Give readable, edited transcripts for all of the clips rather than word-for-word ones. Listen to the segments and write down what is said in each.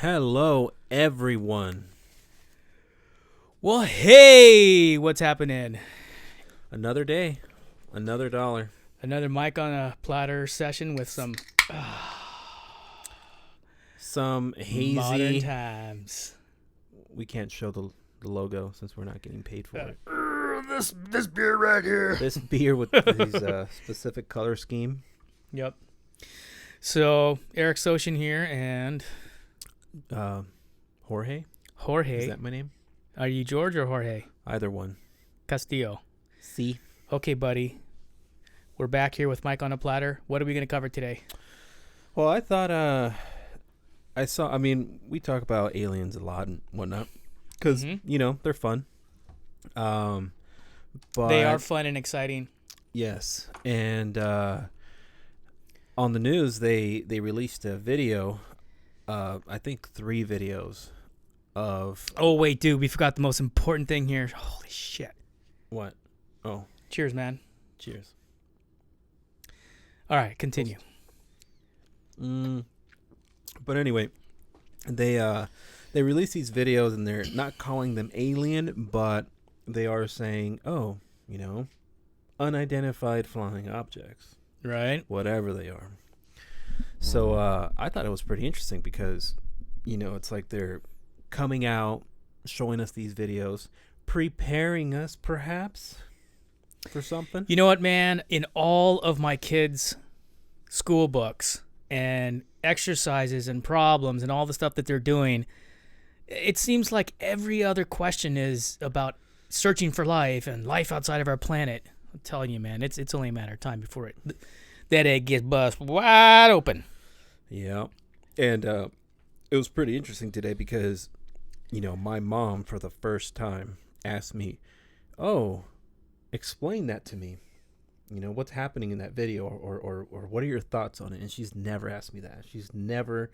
Hello, everyone. Well, hey, what's happening? Another day, another dollar. Another mic on a platter session with some Some hazy. modern times. We can't show the logo since we're not getting paid for it. This beer right here. This beer with these specific color scheme. Yep. So Eric Soshin here, and Jorge. Jorge. Is that my name? Are you George or Jorge? Either one. Castillo. C. Okay, buddy. We're back here with Mike on a platter. What are we going to cover today? Well, I thought we talk about aliens a lot and whatnot because they're fun. But They are fun and exciting. Yes, and on the news they released a video, I think 3 videos of. Oh wait, dude, we forgot the most important thing here. Holy shit! What? Oh, Cheers, man. cheers. All right, continue. But anyway, they release these videos and they're not calling them alien, but they are saying, unidentified flying objects, Right. whatever they are. So I thought it was pretty interesting because, it's like they're coming out, showing us these videos, preparing us perhaps for something. You know what, man? In all of my kids' school books and exercises and problems and all the stuff that they're doing, it seems like every other question is about searching for life and life outside of our planet. I'm telling you, man, it's only a matter of time before that egg gets bust wide open. Yeah. And it was pretty interesting today because, my mom for the first time asked me, "Oh, explain that to me. What's happening in that video or what are your thoughts on it?" And she's never asked me that. She's never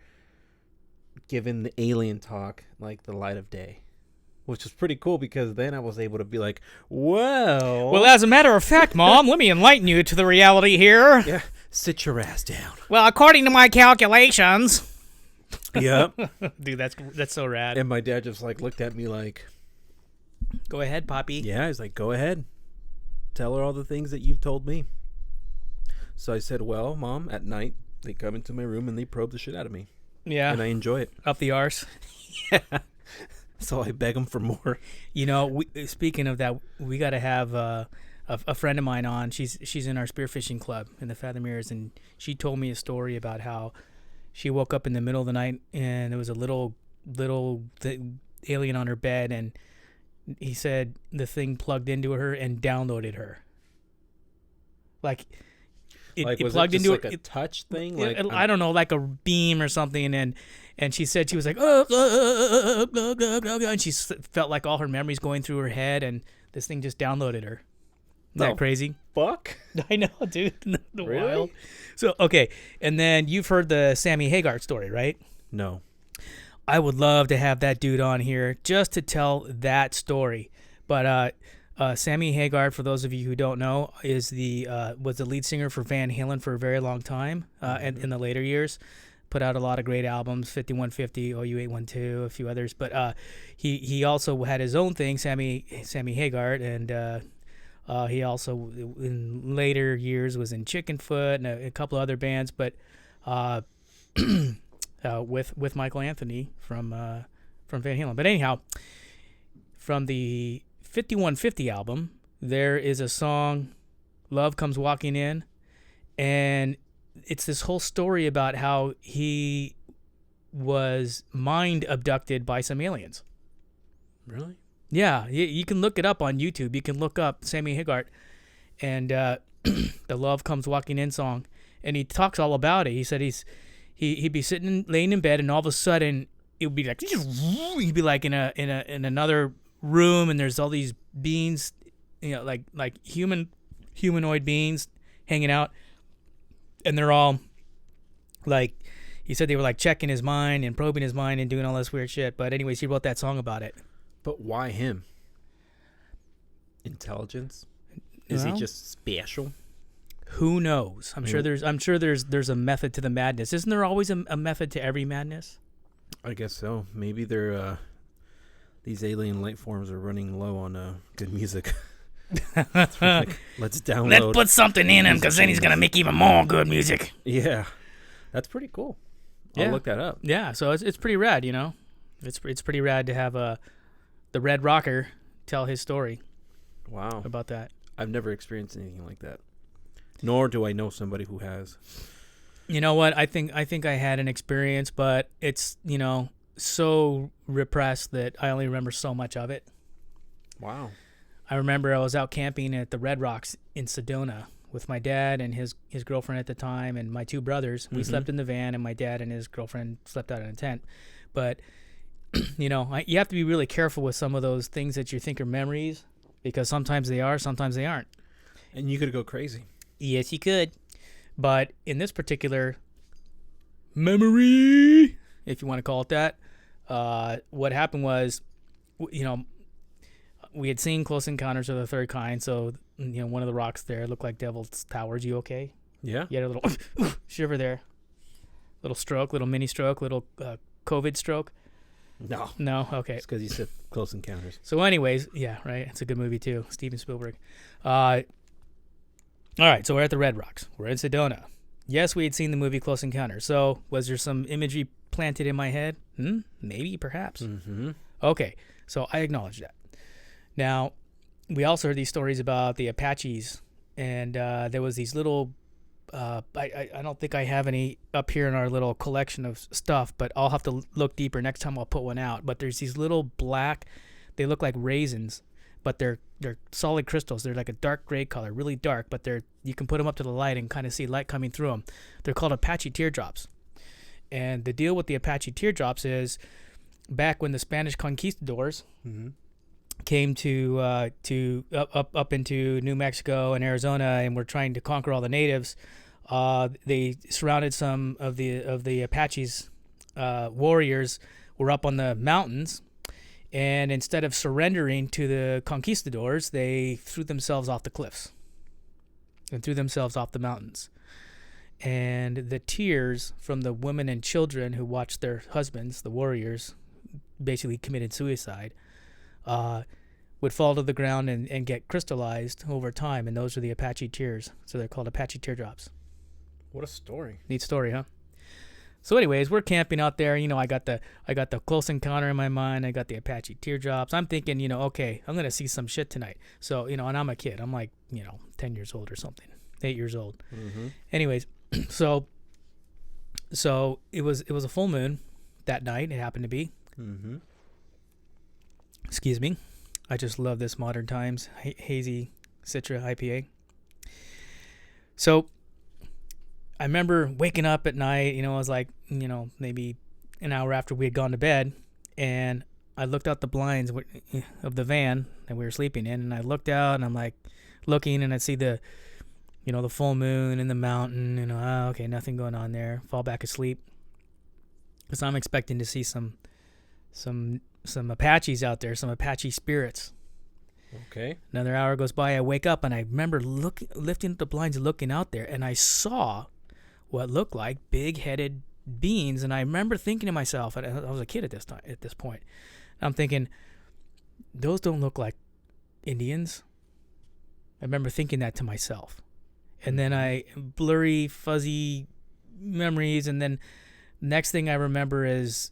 given the alien talk like the light of day, which was pretty cool because then I was able to be like, well, As a matter of fact, Mom, let me enlighten you to the reality here. yeah, sit your ass down. Well, according to my calculations. Yep. Dude, that's so rad. And my dad just looked at me like, Go ahead, Poppy. yeah, he's like, go ahead. Tell her all the things that you've told me. So I said, well, Mom, at night they come into my room and they probe the shit out of me. Yeah. And I enjoy it. Up the arse. So I beg them for more. Speaking of that, we got to have a friend of mine on. She's in our spearfishing club in the Fathom Mirrors, and she told me a story about how she woke up in the middle of the night and there was a little alien on her bed, and he said the thing plugged into her and downloaded her. It was plugged it just into like it. a touch thing? I don't know, like a beam or something, and she said she was like, and she felt like all her memories going through her head, and this thing just downloaded her. Isn't that crazy? Fuck. I know, dude. The Really? wild. So, okay, and then you've heard the Sammy Hagar story, right? No. I would love to have that dude on here just to tell that story. But Sammy Hagar, for those of you who don't know, was the lead singer for Van Halen for a very long time, and in the later years. Put out a lot of great albums, 5150, OU812, a few others. But he also had his own thing, Sammy Hagar, and he also in later years was in Chickenfoot and a couple of other bands. But with Michael Anthony from Van Halen. But anyhow, from the 5150 album, there is a song, "Love Comes Walking In," and it's this whole story about how he was mind abducted by some aliens. Really? Yeah, you can look it up on YouTube. You can look up Sammy Hagar and the "Love Comes Walking In" song, and he talks all about it. He said he'd be laying in bed, and all of a sudden it would be like he'd be like in another room, and there's all these beings, like humanoid beings hanging out, and they're all like, he said they were like checking his mind and probing his mind and doing all this weird shit. But anyways, he wrote that song about it. But why him? Intelligence? Is he just special? Who knows? I'm sure there's a method to the madness. Isn't there always a method to every madness? I guess so. Maybe they're these alien life forms are running low on good music. Like, let's download. Let's put something in him because then he's gonna make even more good music. Yeah, that's pretty cool. I'll look that up. Yeah, so it's pretty rad, you know. It's pretty rad to have the Red Rocker tell his story. Wow, about that. I've never experienced anything like that. Nor do I know somebody who has. You know what? I think I had an experience, but it's, so repressed that I only remember so much of it. Wow. I remember I was out camping at the Red Rocks in Sedona with my dad and his girlfriend at the time and my two brothers. We slept in the van, and my dad and his girlfriend slept out in a tent. But, you have to be really careful with some of those things that you think are memories, because sometimes they are, sometimes they aren't. And you could go crazy. Yes, you could. But in this particular memory, if you want to call it that, what happened was, we had seen Close Encounters of the Third Kind. So, one of the rocks there looked like Devil's Towers. You okay? Yeah. You had a little shiver there. Little stroke, little mini stroke, little COVID stroke. No. No? Okay. It's because you said Close Encounters. So anyways, yeah, right. It's a good movie too. Steven Spielberg. All right, so we're at the Red Rocks. We're in Sedona. Yes, we had seen the movie Close Encounters. So was there some imagery planted in my head? Maybe, perhaps. Mm-hmm. Okay, so I acknowledge that. Now, we also heard these stories about the Apaches, and there was these little, I don't think I have any up here in our little collection of stuff, but I'll have to look deeper next time. I'll put one out. But there's these little black, they look like raisins, but they're solid crystals. They're like a dark gray color, really dark, but you can put them up to the light and kind of see light coming through them. They're called Apache teardrops. And the deal with the Apache teardrops is, back when the Spanish conquistadors came to up into New Mexico and Arizona and were trying to conquer all the natives, they surrounded some of the Apaches. Warriors were up on the mountains, and instead of surrendering to the conquistadors, they threw themselves off the cliffs and threw themselves off the mountains. And the tears from the women and children who watched their husbands, the warriors, basically committed suicide, would fall to the ground and get crystallized over time, and those are the Apache tears. So they're called Apache teardrops. What a story. Neat story, huh? So anyways, we're camping out there. I got the Close Encounter in my mind. I got the Apache teardrops. I'm thinking, okay, I'm going to see some shit tonight. So, and I'm a kid. I'm like, 10 years old or something, 8 years old. Mm-hmm. Anyways, so it was a full moon that night. It happened to be. Mm-hmm. Excuse me. I just love this Modern Times hazy Citra IPA. So I remember waking up at night, it was like, maybe an hour after we had gone to bed, and I looked out the blinds of the van that we were sleeping in, and I looked out, and I'm like looking, and I see the full moon in the mountain, okay, nothing going on there. Fall back asleep, because I'm expecting to see some Apaches out there, some Apache spirits. Okay. Another hour goes by, I wake up, and I remember lifting up the blinds, looking out there, and I saw what looked like big-headed beings. And I remember thinking to myself, I was a kid at this point, I'm thinking, those don't look like Indians. I remember thinking that to myself. And then blurry, fuzzy memories, and then next thing I remember is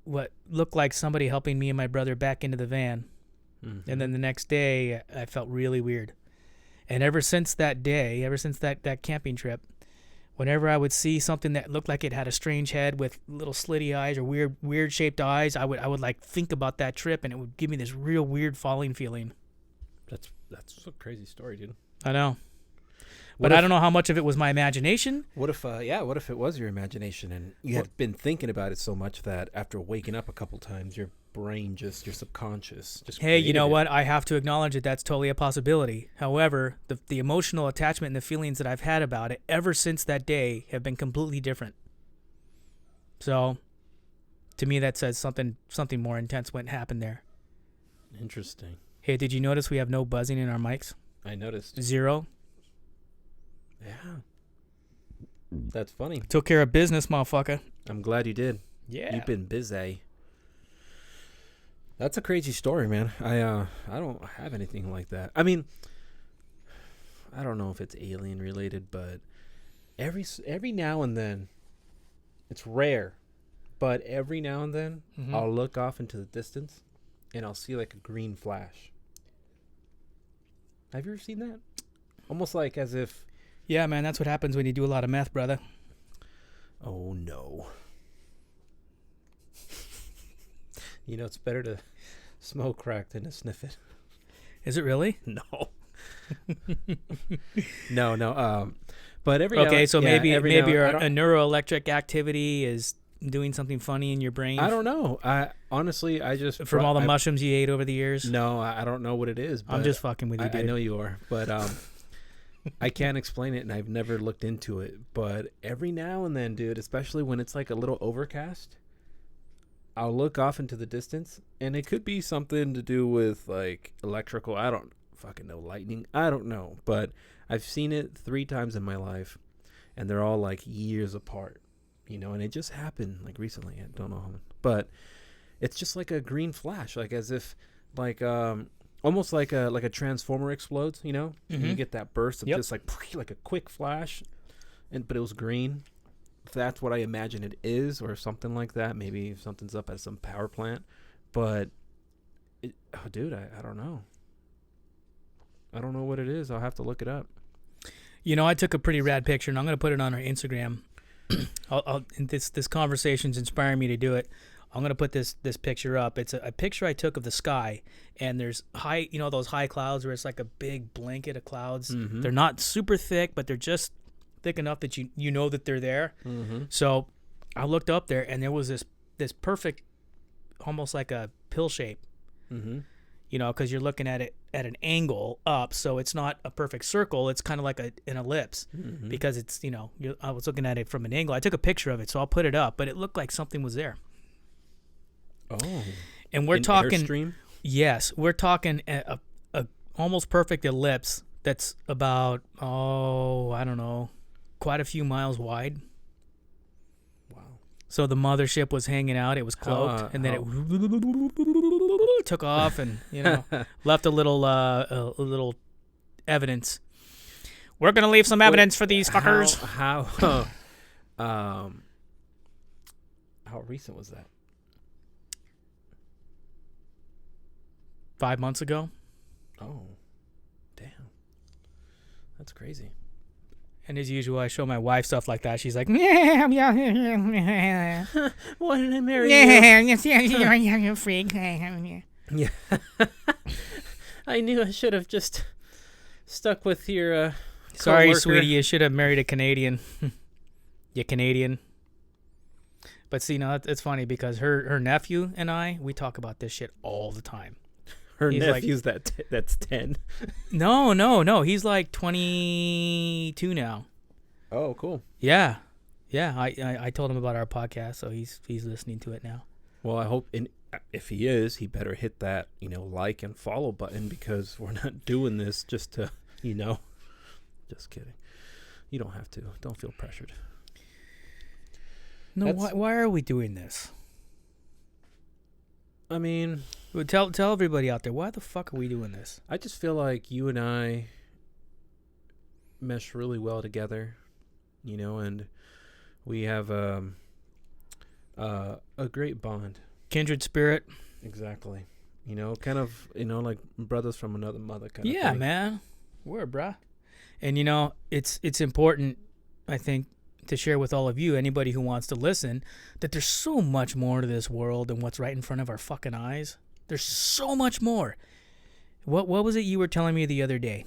what looked like somebody helping me and my brother back into the van. Mm-hmm. And then the next day, I felt really weird. And ever since that day, ever since that camping trip, whenever I would see something that looked like it had a strange head with little slitty eyes or weird shaped eyes, I would like think about that trip, and it would give me this real weird falling feeling. That's a crazy story, dude. I know. But I don't know how much of it was my imagination. What if it was your imagination and you had been thinking about it so much that after waking up a couple times, your brain your subconscious just Hey, you know created what? I have to acknowledge that that's totally a possibility. However, the emotional attachment and the feelings that I've had about it ever since that day have been completely different. So, to me, that says something more intense went happen there. Interesting. Hey, did you notice we have no buzzing in our mics? I noticed. 0. Yeah. That's funny. Took care of business, motherfucker. I'm glad you did. Yeah. You've been busy. That's a crazy story, man. I don't have anything like that. I mean, I don't know if it's alien related, but every now and then, it's rare, but every now and then I'll look off into the distance and I'll see like a green flash. Have you ever seen that? Almost like as if... Yeah, man, that's what happens when you do a lot of meth, brother. Oh, no. You know, it's better to smoke crack than to sniff it. Is it really? No. No. But every okay, so maybe a neuroelectric activity is doing something funny in your brain. I don't know. I honestly, I just from all the mushrooms you ate over the years. No, I don't know what it is. But I'm just fucking with you, dude. I know you are, but I can't explain it, and I've never looked into it. But every now and then, dude, especially when it's like a little overcast, I'll look off into the distance, and it could be something to do with like electrical. I don't fucking know, lightning. I don't know, but I've seen it 3 times in my life, and they're all like years apart, you know. And it just happened like recently. I don't know how, but it's just like a green flash, like as if like almost like a transformer explodes, you know. And you get that burst of just like a quick flash, but it was green. If that's what I imagine it is, or something like that. Maybe if something's up at some power plant, but dude, I don't know. I don't know what it is. I'll have to look it up. You know, I took a pretty rad picture, and I'm going to put it on our Instagram. This conversation's inspiring me to do it. I'm going to put this picture up. It's a picture I took of the sky, and there's those high clouds where it's like a big blanket of clouds. Mm-hmm. They're not super thick, but they're just thick enough that you know that they're there. Mm-hmm. So I looked up there, and there was this perfect, almost like a pill shape. Mm-hmm. You know, because you're looking at it at an angle up, so it's not a perfect circle. It's kind of like an ellipse, because it's, I was looking at it from an angle. I took a picture of it, so I'll put it up, but it looked like something was there. Oh. And we're talking... Airstream? Yes, we're talking a almost perfect ellipse that's about, I don't know, quite a few miles wide. Wow. So the mothership was hanging out. It was cloaked, and then it took off, and left a little evidence. We're gonna leave some evidence for these fuckers. How recent was that? 5 months ago. Oh, damn, that's crazy. And as usual, I show my wife stuff like that. She's like, yeah. Why did I marry you? Yeah, you freak. Yeah. I knew I should have just stuck with your Sorry, coworker. sweetie, you should have married a Canadian. You Canadian. But see, it's funny because her nephew and we talk about this shit all the time. He's nephew's like, that's 10. No. He's like 22 now. Oh, cool. Yeah. I told him about our podcast, so he's listening to it now. Well, I hope, if he is, he better hit that like and follow button, because we're not doing this just to Just kidding. You don't have to. Don't feel pressured. No, why are we doing this? I mean, tell everybody out there, why the fuck are we doing this? I just feel like you and I mesh really well together, and we have a great bond. Kindred spirit. Exactly. Kind of, like brothers from another mother kind of thing. Yeah, man. We're bruh. And it's important, I think, to share with all of you, anybody who wants to listen, that there's so much more to this world than what's right in front of our fucking eyes. There's so much more. What was it you were telling me the other day?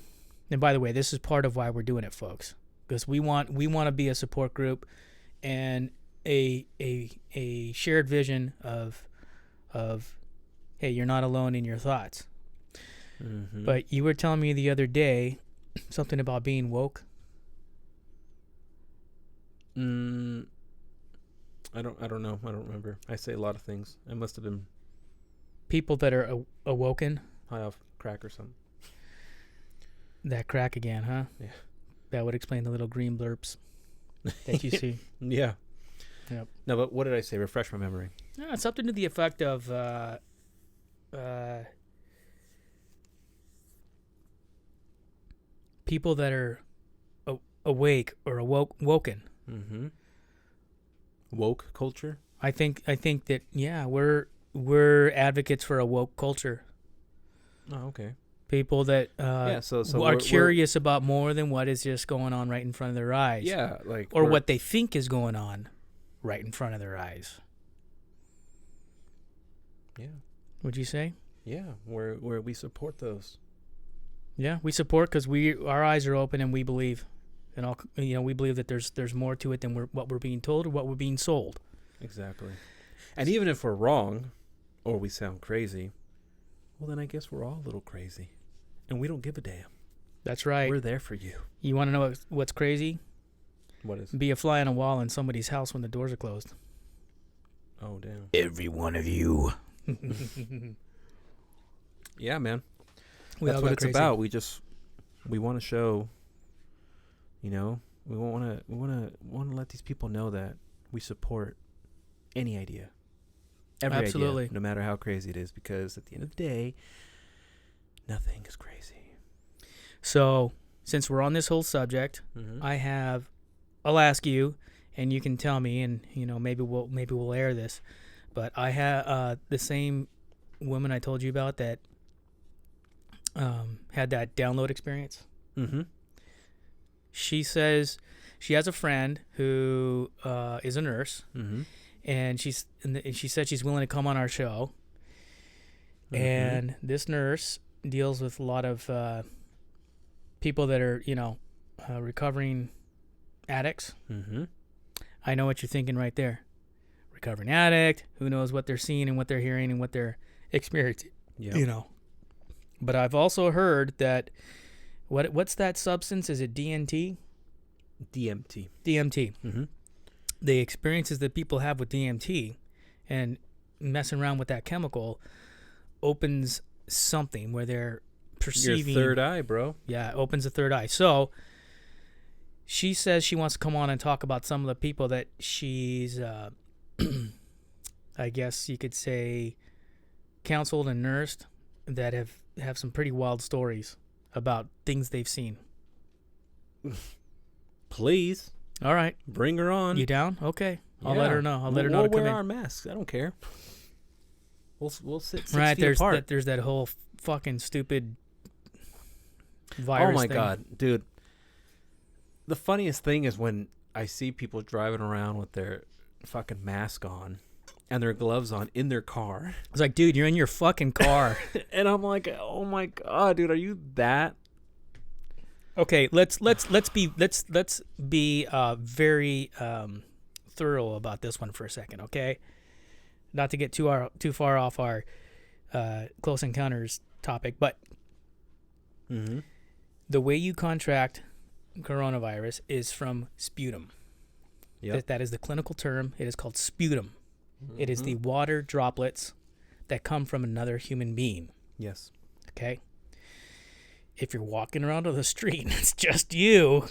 And by the way, this is part of why we're doing it, folks, because we want to be a support group and a shared vision of hey, you're not alone in your thoughts. Mm-hmm. But you were telling me the other day something about being woke. I don't know. I don't remember. I say a lot of things. I must have been people that are awoken. High off crack or something. That crack again, huh? Yeah. That would explain the little green blurps that you see. Yeah. Yep. No, but what did I say? Refresh my memory. It's something to the effect of people that are awake or woken. Mm-hmm. Woke culture. I think that we're advocates for a woke culture. Oh, okay. People that So are curious about more than what is just going on right in front of their eyes. Yeah, or what they think is going on right in front of their eyes. Yeah. Would you say? Yeah, where we support those. Yeah, we support because our eyes are open and we believe, and we believe that there's more to it than what we're being told or what we're being sold. Exactly. And even if we're wrong, or we sound crazy, well then I guess we're all a little crazy, and we don't give a damn. That's right. We're there for you. You want to know what's crazy? What is? Be a fly on a wall in somebody's house when the doors are closed. Oh damn. Every one of you. Yeah, man. That's what it's about. We want to show. We want to let these people know that we support any idea, every Absolutely. idea, no matter how crazy it is, because at the end of the day, nothing is crazy. So, since we're on this whole subject, I'll ask you, and you can tell me, and maybe we'll air this, but I have the same woman I told you about that had that download experience. Mm-hmm. She says she has a friend who is a nurse, and she said she's willing to come on our show. And this nurse deals with a lot of people that are recovering addicts. I know what you're thinking right there. Recovering addict. Who knows what they're seeing and what they're hearing and what they're experiencing. Yeah. But I've also heard that what's that substance? Is it DMT? DMT. Mm-hmm. The experiences that people have with DMT and messing around with that chemical opens something where they're perceiving your third eye, bro. Yeah, it opens the third eye. So she says she wants to come on and talk about some of the people that she's I guess you could say counseled and nursed that have some pretty wild stories about things they've seen. Please. All right. Bring her on. You down? Okay. I'll let her know. I'll let her know we'll to come wear in. our masks. I don't care. We'll sit 6 right, feet apart. There's that whole fucking stupid virus Oh my thing. God, dude. The funniest thing is when I see people driving around with their fucking mask on and their gloves on in their car. It's like, dude, you're in your fucking car. And I'm like, oh my God, dude, are you that? Okay, let's be very thorough about this one for a second, okay? Not to get too far off our close encounters topic, but the way you contract coronavirus is from sputum. Yep. That is the clinical term. It is called sputum. It is the water droplets that come from another human being. Yes. Okay? If you're walking around on the street and it's just you,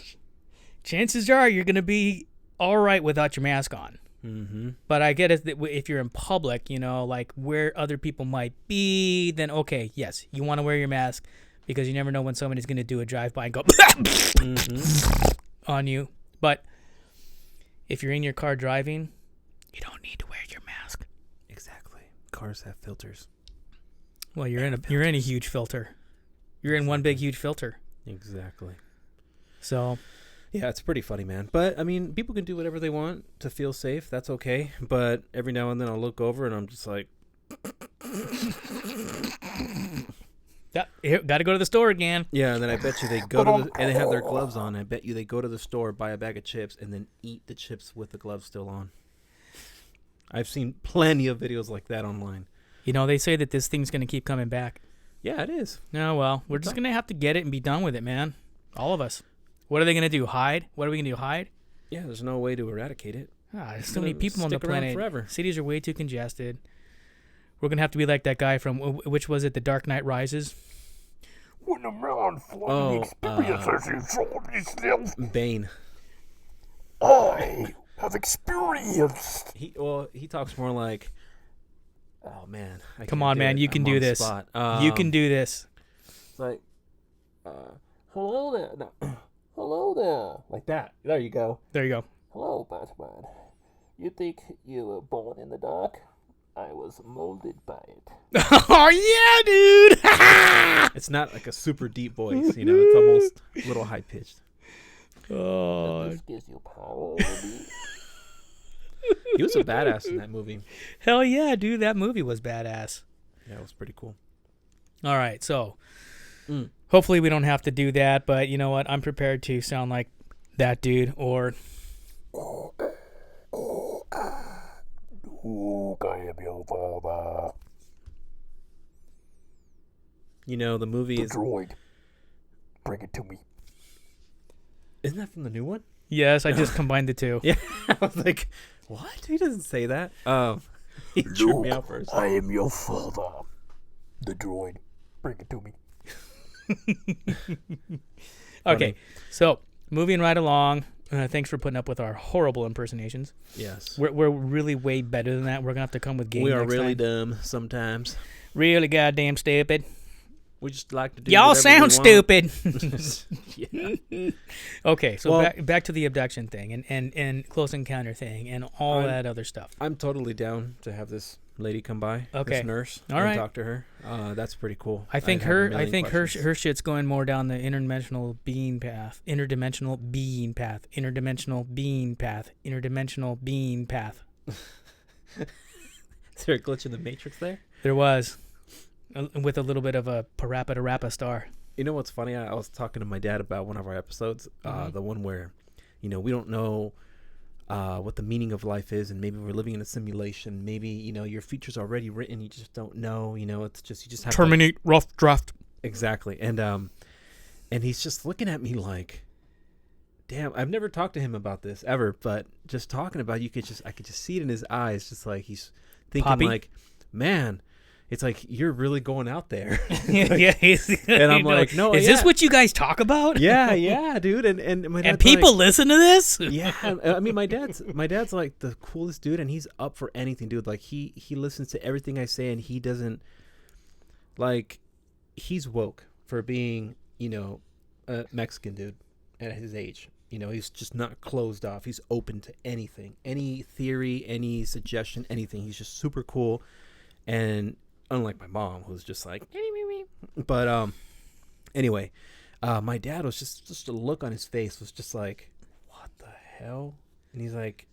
chances are you're going to be all right without your mask on. But I get it that if you're in public, like where other people might be, then okay, yes, you want to wear your mask because you never know when somebody's going to do a drive-by and go on you. But if you're in your car driving, you don't need to wear your mask. Exactly. Cars have filters. Well, you're in a huge filter. You're in one big huge filter. Exactly. So, yeah, it's pretty funny, man. But I mean, people can do whatever they want to feel safe. That's okay. But every now and then I'll look over and I'm just like, got to go to the store again. yeah. And then I bet you they go to and they have their gloves on. I bet you they go to the store, buy a bag of chips, and then eat the chips with the gloves still on. I've seen plenty of videos like that online. They say that this thing's going to keep coming back. Yeah, it is. No, well, we're just going to have to get it and be done with it, man. All of us. What are they going to do? Hide? What are we going to do? Hide? Yeah, there's no way to eradicate it. There's so many people on the Stick around planet. forever. Cities are way too congested. We're going to have to be like that guy from, which was it, The Dark Knight Rises? When a man finally experiences his own self, Bane. I have experienced. He talks more like, oh man, I Come can't on, do man, it. you can I'm do on the this. spot. You can do this. It's like, hello there, no, hello there, like that. There you go. There you go. Hello, Batman. You think you were born in the dark? I was molded by it. Oh yeah, dude. It's not like a super deep voice, you know. It's almost a little high pitched. Oh, This gives you power over me. He was a badass in that movie. hell yeah, dude. That movie was badass. Yeah, it was pretty cool. All right, so hopefully we don't have to do that, but you know what? I'm prepared to sound like that dude or Luke, I am your father. You know, the movie The is. droid. Bring it to me. Isn't that from the new one? yes, I just combined the two. Yeah. I was like, what? He doesn't say that. He tripped me out first. I am your father. The droid. Bring it to me. Okay, so moving right along. Thanks for putting up with our horrible impersonations. Yes. We're really way better than that. We're gonna have to come with game. We are next really time. dumb sometimes. Really goddamn stupid. We just like to do Y'all whatever sound we want. stupid. Yeah. Okay, so Well- back to the abduction thing and close encounter thing and all that other stuff. I'm totally down to have this lady come by. Okay. This nurse. All and right. talk to her. That's pretty cool. I think I'd have a her million questions. her shit's going more down the interdimensional being path. Interdimensional being path. Interdimensional being path. Interdimensional being path. Is there a glitch in the Matrix there? There was with a little bit of a parappa star. You know what's funny? I was talking to my dad about one of our episodes, the one where, you know, we don't know what the meaning of life is, and maybe we're living in a simulation. Maybe, you know, your future's already written, you just don't know. You know, it's just you just have Terminate rough draft. exactly. And he's just looking at me like, damn. I've never talked to him about this ever, but just talking about it, I could just see it in his eyes, just like he's thinking Poppy? like, man. It's like, you're really going out there. Yeah, And I'm like, no, is yeah. this what you guys talk about? Yeah, dude. And my dad's And people like, listen to this? yeah. I mean, my dad's like the coolest dude, and he's up for anything, dude. Like he listens to everything I say, and he doesn't like. He's woke for being, you know, a Mexican dude at his age. You know, he's just not closed off. He's open to anything, any theory, any suggestion, anything. He's just super cool, and unlike my mom, who's just like, but anyway, my dad was just a look on his face was just like, what the hell? And he's like,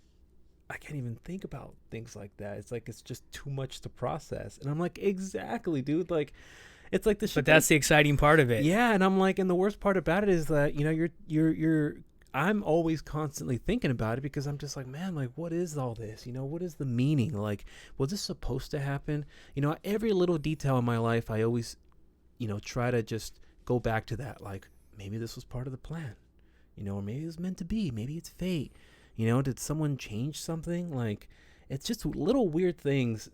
I can't even think about things like that. It's like, it's just too much to process. And I'm like, exactly, dude. Like, it's like the shit. But that's the exciting part of it. Yeah, and I'm like, and the worst part about it is that, you know, you're I'm always constantly thinking about it because I'm just like, man, like, what is all this? You know, what is the meaning? Like, was this supposed to happen? You know, every little detail in my life, I always, you know, try to just go back to that. Like, maybe this was part of the plan, you know, or maybe it was meant to be. Maybe it's fate. You know, did someone change something? Like, it's just little weird things.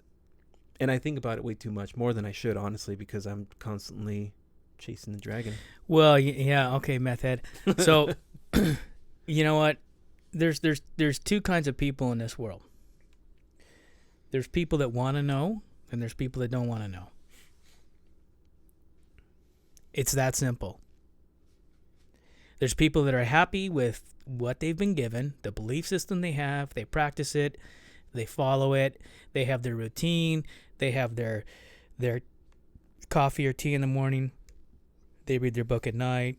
And I think about it way too much, more than I should, honestly, because I'm constantly chasing the dragon. Well, yeah, okay, meth head. So, you know what? There's two kinds of people in this world. There's people that want to know, and there's people that don't want to know. It's that simple. There's people that are happy with what they've been given, the belief system they have, they practice it, they follow it, they have their routine, they have their coffee or tea in the morning, they read their book at night.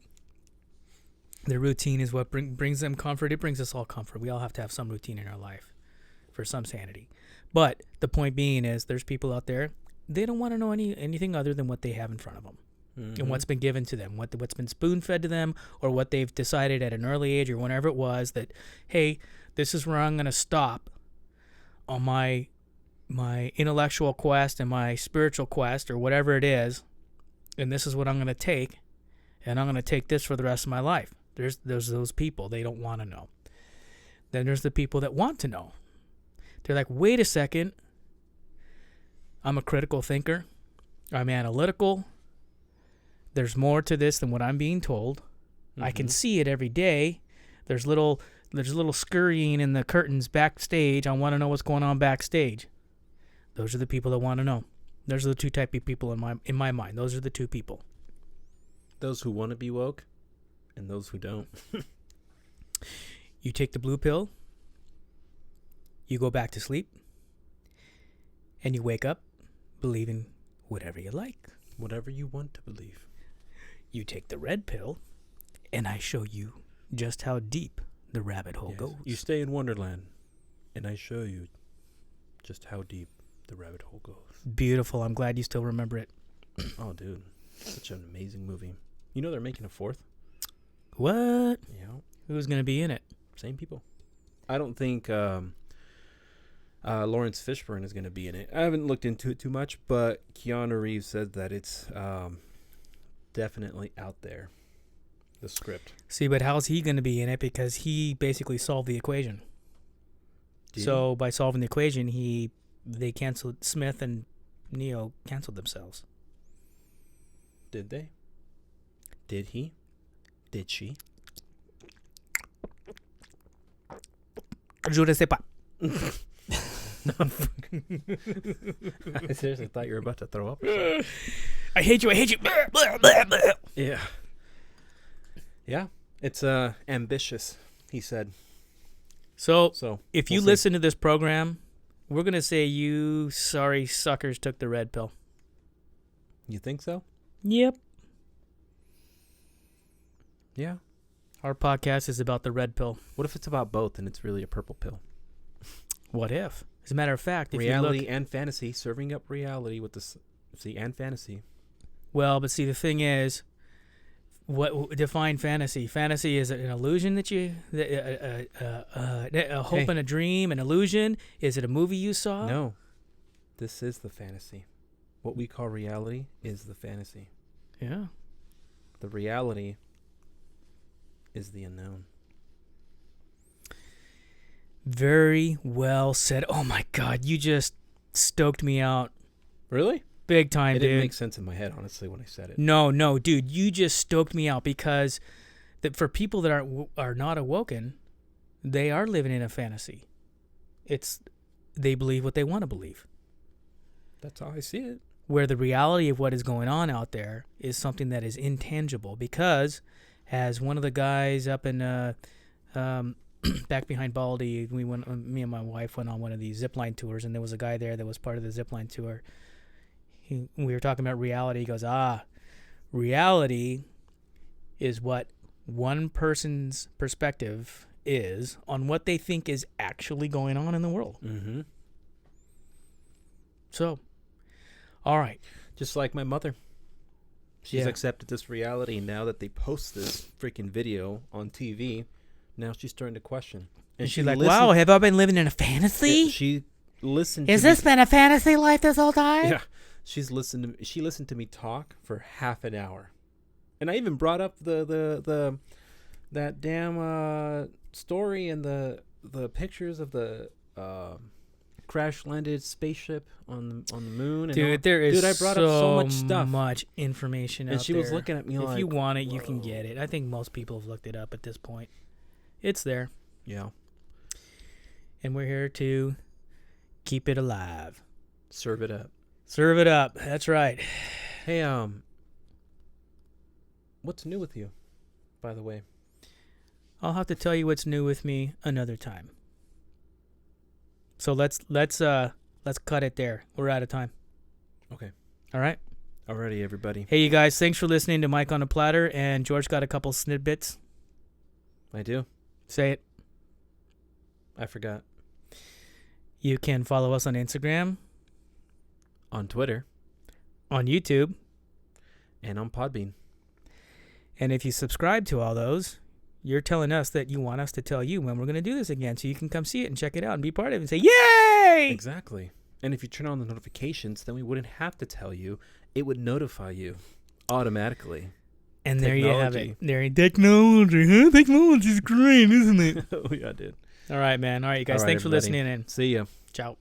Their routine is what brings them comfort. It brings us all comfort. We all have to have some routine in our life for some sanity. But the point being is there's people out there, they don't want to know anything other than what they have in front of them. Mm-hmm. And what's been given to them, what's been spoon-fed to them, or what they've decided at an early age or whenever it was that, hey, this is where I'm going to stop on my intellectual quest and my spiritual quest or whatever it is, and this is what I'm going to take, and I'm going to take this for the rest of my life. There's those people, they don't want to know. Then there's the people that want to know. They're like, wait a second, I'm a critical thinker, I'm analytical, there's more to this than what I'm being told. Mm-hmm. I can see it every day. There's little There's a little scurrying in the curtains backstage. I want to know what's going on backstage. Those are the people that want to know. Those are the two type of people in my mind. Those are the two people. Those who want to be woke and those who don't. You take the blue pill. You go back to sleep. And you wake up believing whatever you like. Whatever you want to believe. You take the red pill. And I show you just how deep the rabbit hole goes. You stay in Wonderland, and I show you just how deep the rabbit hole goes. Beautiful. I'm glad you still remember it. Oh, dude. Such an amazing movie. You know they're making a fourth? What? Yeah. Who's going to be in it? Same people. I don't think Lawrence Fishburne is going to be in it. I haven't looked into it too much, but Keanu Reeves said that it's definitely out there. The script. See, but how's he going to be in it? Because he basically solved the equation. So by solving the equation, they canceled Smith and Neo canceled themselves. Did they? Did he? Did she? Je ne sais pas. I seriously thought you were about to throw up. I hate you. Yeah. Yeah. It's ambitious, he said. So if we'll you see. listen to this program, we're going to say you sorry suckers took the red pill. You think so? Yep. Yeah. Our podcast is about the red pill. What if it's about both and it's really a purple pill? What if? As a matter of fact, if Reality you look, and fantasy, serving up reality with this, and fantasy. well, but see, the thing is, what define fantasy? Fantasy is an illusion that a hope and a dream, an illusion. Is it a movie you saw? No. This is the fantasy. What we call reality is the fantasy. Yeah. The reality is the unknown. Very well said. Oh my God, you just stoked me out Really? big time, It dude. didn't make sense in my head, honestly, when I said it. No, dude, you just stoked me out because for people that are not awoken, they are living in a fantasy. They believe what they want to believe. That's how I see it. Where the reality of what is going on out there is something that is intangible. Because, as one of the guys up in back behind Baldy, me and my wife went on one of these zipline tours, and there was a guy there that was part of the zipline tour. We were talking about reality. He goes, reality is what one person's perspective is on what they think is actually going on in the world. Mm-hmm. So, all right. Just like my mother. She's Yeah. accepted this reality now that they post this freaking video on TV. Now she's starting to question. And she's like, wow, have I been living in a fantasy? She listened Is to this me, been a fantasy life this whole time? Yeah. She listened to me talk for half an hour. And I even brought up that damn story and the pictures of the crash landed spaceship on the moon. And Dude, there is I brought up so much stuff. much information out And there. she was looking at me if like, you want it, you whoa. can get it. I think most people have looked it up at this point. It's there. Yeah. And we're here to keep it alive. Serve it up. Serve it up. That's right. Hey, what's new with you, by the way? I'll have to tell you what's new with me another time. So let's cut it there. We're out of time. Okay. All right. Alrighty, everybody. Hey, you guys, thanks for listening to Mike on a Platter. And George got a couple snippets. I do. Say it. I forgot. You can follow us on Instagram, On Twitter on YouTube, and on Podbean. and if you subscribe to all those, you're telling us that you want us to tell you when we're going to do this again, so you can come see it and check it out and be part of it and say, yay! Exactly. And if you turn on the notifications, then we wouldn't have to tell you. It would notify you automatically. And there you have Technology. it. There, technology. Huh? Technology's great, isn't it? Oh, yeah, dude. All right, man. All right, you guys. All right, Thanks for everybody. listening in. See ya. Ciao.